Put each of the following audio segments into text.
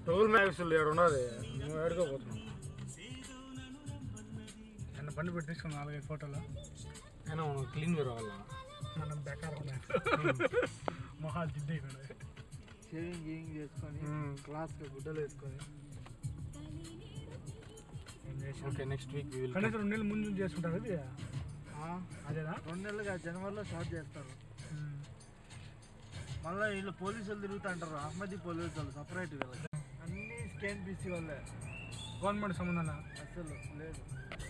Toll మ్యాక్స్లు ఏడు ఉన్నది నువ్వు ఏడుకోపోతున్నావు. నన్ను బండి పెట్టి తీసుకున్నాను 4-5 ఫోటోలు. అయినా మనం క్లీన్ కావాల. మనం బెకార్ మొహాలు దిద్దే షేవింగ్ గీవింగ్ చేసుకొని క్లాస్గా గుడ్డలు వేసుకొని ఓకే నెక్స్ట్ వీక్ కనీసం 2 నెలలు ముందు చేసుకుంటారు. అది అదేనా 2 నెలలుగా జనవరిలో స్టార్ట్ చేస్తారు. మళ్ళీ వీళ్ళు పోలీసులు తిరుగుతుంటారు. అహ్మదీ పోలీసులు సపరేట్ వీళ్ళకి అన్నీ స్కాన్ బీసీ వాళ్ళే. గవర్నమెంట్ సంబంధం అసలు లేదు.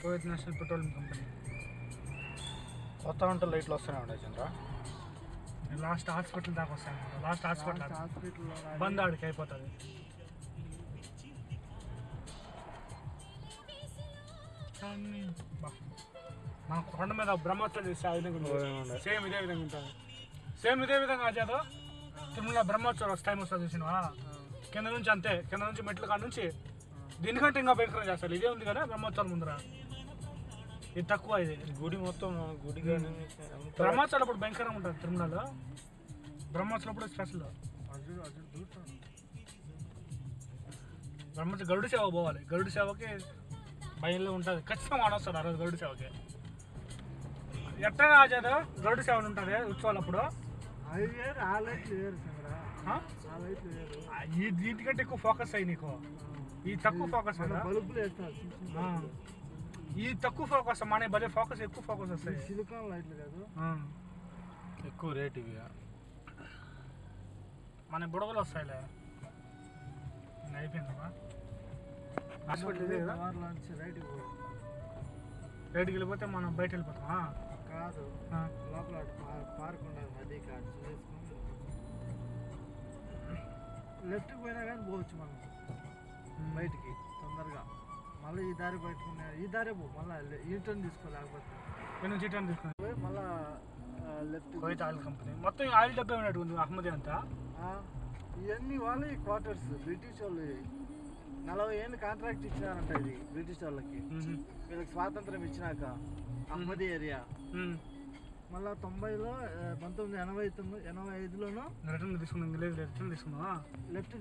కువైత్ నేషనల్ పెట్రోలియం కంపెనీ కొత్త వంటలు లైట్లు వస్తూనే ఉంటాయి చంద్ర. లాస్ట్ హాస్పిటల్ దాకా వస్తాను. లాస్ట్ హాస్పిటల్లో బంద్ ఆడికి అయిపోతుంది. మన కొండ మీద బ్రహ్మోత్సవం చేస్తే ఆ విధంగా ఉంటుంది. సేమ్ ఇదే విధంగా ఉంటుంది. సేమ్ ఇదే విధంగా అజాదు తిరుమల బ్రహ్మోత్సవం టైం వస్తుంది చూసినా కింద నుంచి అంతే. కింద నుంచి మెట్ల కాడ నుంచి దీనికంటే ఇంకా భయంకరంగా చేస్తారు. ఇదే ఉంది కదా బ్రహ్మోత్సవం ముందర. ఇది తక్కువ. ఇది గుడి మొత్తం గుడి బ్రహ్మోత్సవం అప్పుడు భయంకరంగా ఉంటుంది. తిరుమలలో బ్రహ్మోత్సవం అప్పుడు స్పెషల్. బ్రహ్మోత్సవం గరుడు సేవ పోవాలి. గరుడు సేవకి భయంలో ఉంటుంది. ఖచ్చితంగా వాడొస్తాడు ఆ రోజు గరుడు సేవకి. ఎట్టగా ఆచారు గరుడు సేవలు ఉంటుంది ఉత్సవాలు అవి వేరు, ఆ లైట్లు వేరు చంద్ర. ఆ లైట్లు వేరు. ఈ దీనికంటే ఎక్కువ ఫోకస్ అయ్యి నీకు ఈ తక్కువ ఫోకస్ బల్బులు వేస్తారు. ఈ తక్కువ ఫోకస్ మన భలే ఫోకస్ ఎక్కువ ఫోకస్ వస్తాయి. సిలికాన్ లైట్లు కాదు, ఎక్కువ రేట్ ఇవి. మన బుడగలు వస్తాయిలే. అయిపోయిందమ్మా హాస్పిటల్ ఇదే కదా. రైట్కి వెళ్ళిపోతే మనం బయట వెళ్ళిపోతామా? కాదు, లోపల పార్క్ ఉండదు. నది కాదు చేసుకొని లెఫ్ట్కి పోయినా కానీ పోవచ్చు మనం బయటికి తొందరగా. మళ్ళీ ఈ దారి బయటకున్నా ఈ దారే పో. మళ్ళీ ఈ టర్న్ తీసుకోలేకపోతే నుంచి టర్న్ తీసుకుని మళ్ళీ లెఫ్ట్. కువైత్ ఆయిల్ కంపెనీ మొత్తం ఆయిల్ డబ్బే ఉన్నట్టు ఉంది అహ్మదీ అంతా. ఇవన్నీ వాళ్ళు క్వార్టర్స్ బ్రిటిష్ వాళ్ళు 40 ఏళ్ళు కాంట్రాక్ట్ ఇచ్చినారంట ఇది బ్రిటిష్ వాళ్ళకి. వీళ్ళకి స్వాతంత్రం ఇచ్చినాక అహ్మదీ ఏరియా. మళ్ళీ 90లో 1985లోనూ రిటర్న్ తీసుకున్నాం. రిటర్న్ తీసుకున్నా లెఫ్ట్